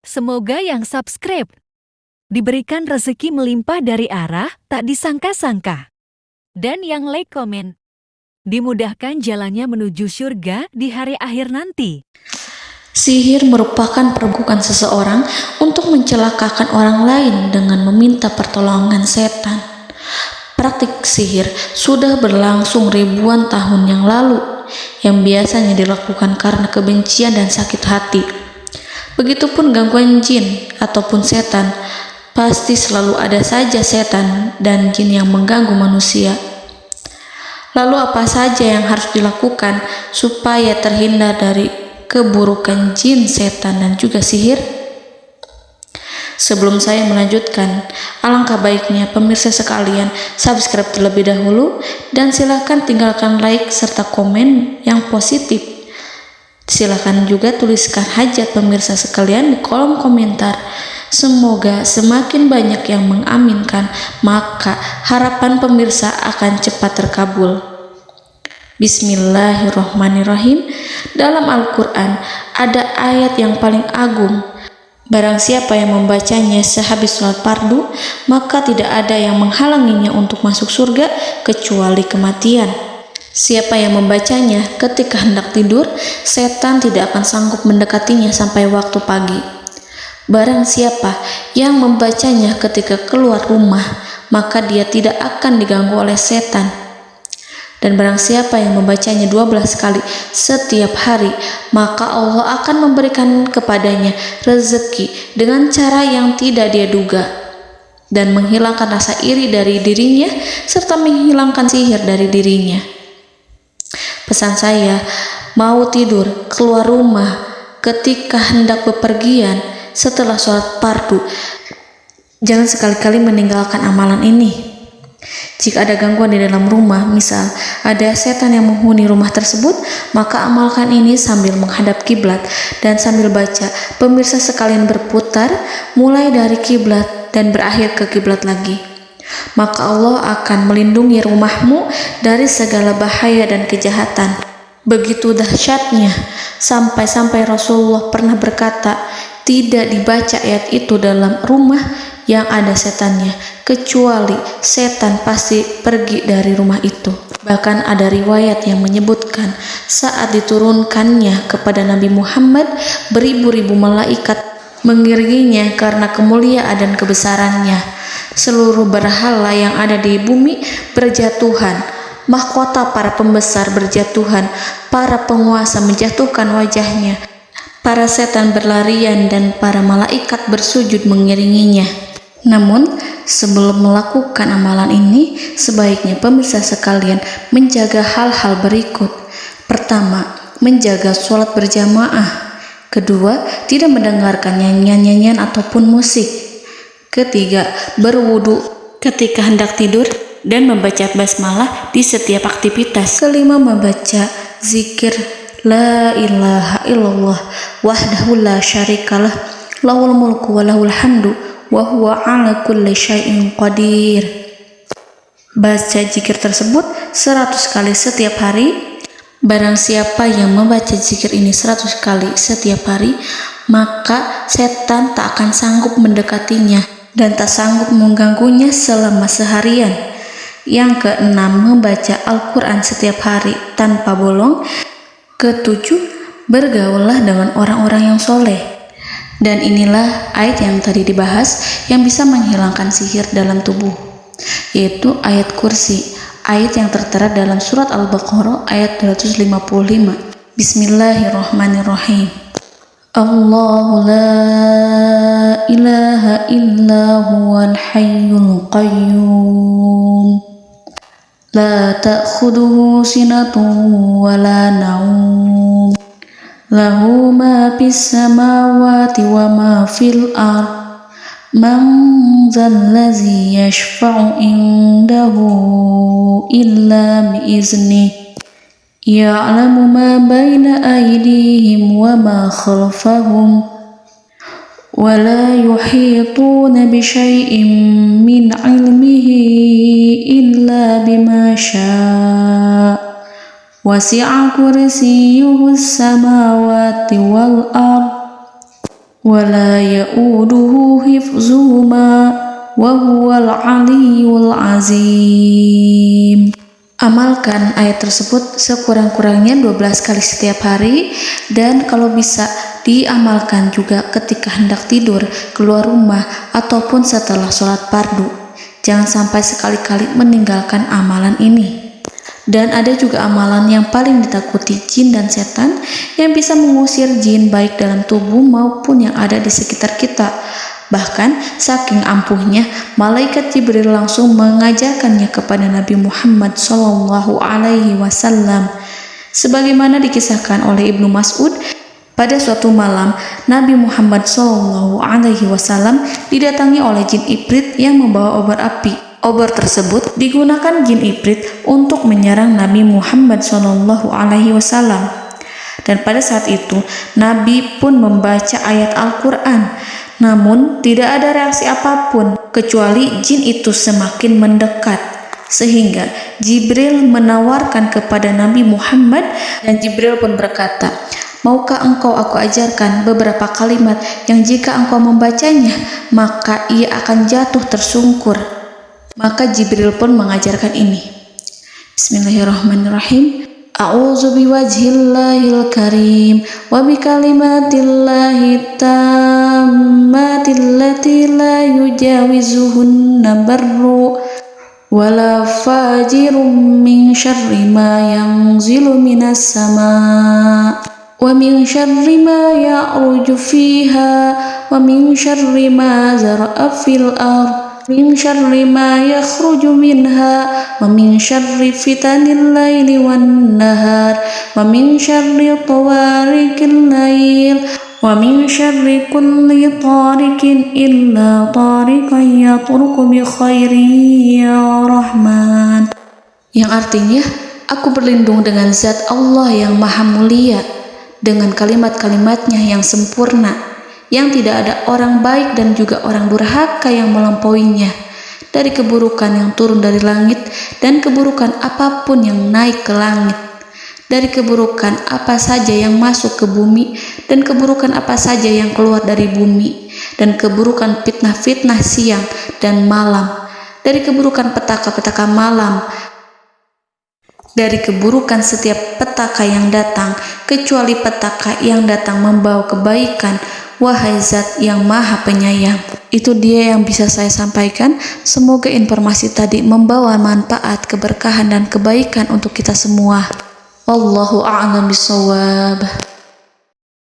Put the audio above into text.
Semoga yang subscribe diberikan rezeki melimpah dari arah tak disangka-sangka. Dan yang like komen, dimudahkan jalannya menuju surga di hari akhir nanti. Sihir merupakan perbuatan seseorang untuk mencelakakan orang lain dengan meminta pertolongan setan. Praktik sihir sudah berlangsung ribuan tahun yang lalu, yang biasanya dilakukan karena kebencian dan sakit hati. Begitupun gangguan jin ataupun setan, pasti selalu ada saja setan dan jin yang mengganggu manusia. Lalu apa saja yang harus dilakukan supaya terhindar dari keburukan jin, setan, dan juga sihir? Sebelum saya melanjutkan, alangkah baiknya pemirsa sekalian subscribe terlebih dahulu dan silakan tinggalkan like serta komen yang positif. Silakan juga tuliskan hajat pemirsa sekalian di kolom komentar. Semoga semakin banyak yang mengaminkan, maka harapan pemirsa akan cepat terkabul. Bismillahirrahmanirrahim. Dalam Al-Quran ada ayat yang paling agung. Barang siapa yang membacanya sehabis sholat fardu, maka tidak ada yang menghalanginya untuk masuk surga kecuali kematian. Siapa yang membacanya ketika hendak tidur, setan tidak akan sanggup mendekatinya sampai waktu pagi. Barang siapa yang membacanya ketika keluar rumah, maka dia tidak akan diganggu oleh setan. Dan barang siapa yang membacanya 12 kali setiap hari, maka Allah akan memberikan kepadanya rezeki dengan cara yang tidak dia duga, dan menghilangkan rasa iri dari dirinya, serta menghilangkan sihir dari dirinya. Pesan saya, mau tidur, keluar rumah, ketika hendak bepergian, setelah sholat fardu, jangan sekali-kali meninggalkan amalan ini. Jika ada gangguan di dalam rumah, misal ada setan yang menghuni rumah tersebut, maka amalkan ini sambil menghadap kiblat dan sambil baca. Pemirsa sekalian berputar mulai dari kiblat dan berakhir ke kiblat lagi. Maka Allah akan melindungi rumahmu dari segala bahaya dan kejahatan. Begitu dahsyatnya, sampai-sampai Rasulullah pernah berkata, tidak dibaca ayat itu dalam rumah yang ada setannya, kecuali setan pasti pergi dari rumah itu. Bahkan ada riwayat yang menyebutkan saat diturunkannya kepada Nabi Muhammad, beribu-ribu malaikat mengiringinya karena kemuliaan dan kebesarannya. Seluruh berhala yang ada di bumi berjatuhan, mahkota para pembesar berjatuhan, para penguasa menjatuhkan wajahnya, para setan berlarian dan para malaikat bersujud mengiringinya. Namun, sebelum melakukan amalan ini, sebaiknya pemirsa sekalian menjaga hal-hal berikut. Pertama, menjaga sholat berjamaah. Kedua, tidak mendengarkan nyanyian-nyanyian ataupun musik. Ketiga, berwudu ketika hendak tidur dan membaca basmalah di setiap aktivitas. Kelima, membaca zikir La ilaha illallah wahdahu la syarikalah lahul mulku wa lahul hamdu wa huwa ala kulli syai'in qadir. Baca zikir tersebut 100 kali setiap hari. Barang siapa yang membaca zikir ini 100 kali setiap hari, maka setan tak akan sanggup mendekatinya dan tak sanggup mengganggunya selama seharian. Yang keenam, membaca Al-Quran setiap hari tanpa bolong. Ketujuh, bergaullah dengan orang-orang yang soleh. Dan inilah ayat yang tadi dibahas yang bisa menghilangkan sihir dalam tubuh, yaitu ayat kursi, ayat yang tertera dalam surat Al-Baqarah ayat 255. Bismillahirrahmanirrahim. Allahu la ilaha illa huwal hayyul qayyum la ta'khuduhu sinatun wa la naum lahu ma fis samawati wa ma fil ard man zallazi yashfa'u indahu illa bi'izni ya'lamu ma baina aydihim wa ma khalfahum wa la yuhituna bi syai'in min 'ilmihi illa bima syaa wasi'a kursiyyuhu as-samawati wal ard ولا يؤوده حفظهما وهو العلي العظيم. Amalkan ayat tersebut sekurang-kurangnya 12 kali setiap hari, dan kalau bisa diamalkan juga ketika hendak tidur, keluar rumah, ataupun setelah sholat fardu. Jangan sampai sekali-kali meninggalkan amalan ini. Dan ada juga amalan yang paling ditakuti jin dan setan, yang bisa mengusir jin baik dalam tubuh maupun yang ada di sekitar kita. Bahkan saking ampuhnya, malaikat Jibril langsung mengajarkannya kepada Nabi Muhammad SAW. Sebagaimana dikisahkan oleh Ibnu Mas'ud, pada suatu malam Nabi Muhammad SAW didatangi oleh jin Ifrit yang membawa obor api. Obor tersebut digunakan jin Ifrit untuk menyerang Nabi Muhammad SAW. Dan pada saat itu Nabi pun membaca ayat Al-Quran. Namun tidak ada reaksi apapun, kecuali jin itu semakin mendekat. Sehingga Jibril menawarkan kepada Nabi Muhammad, dan Jibril pun berkata, "Maukah engkau aku ajarkan beberapa kalimat yang jika engkau membacanya, maka ia akan jatuh tersungkur?" Maka Jibril pun mengajarkan ini. Bismillahirrahmanirrahim. A'udzu biwajhillahil karim wa bikalimatillahi tammatil lati la yujawizuhunna barru wala fajirum min syarri ma yanzilu minas sama wa min syarri ma ya'ruju fiha wa min syarri ma zara'a fil ardh min syarri ma yakhruju minha wa min syarri fitanil laili wan nahar wa min syarri tawarikil lail wa min syarri kulli tarikin illa tarikan yatruku bi khairin ya Rahman. Yang artinya, aku berlindung dengan zat Allah yang maha mulia, dengan kalimat-kalimatnya yang sempurna, yang tidak ada orang baik dan juga orang durhaka yang melampauinya, dari keburukan yang turun dari langit dan keburukan apapun yang naik ke langit, dari keburukan apa saja yang masuk ke bumi dan keburukan apa saja yang keluar dari bumi, dan keburukan fitnah-fitnah siang dan malam, dari keburukan petaka-petaka malam, dari keburukan setiap petaka yang datang, kecuali petaka yang datang membawa kebaikan. Wahai Zat yang Maha Penyayang. Itu dia yang bisa saya sampaikan. Semoga informasi tadi membawa manfaat, keberkahan dan kebaikan untuk kita semua. Wallahu a'lam bishawab.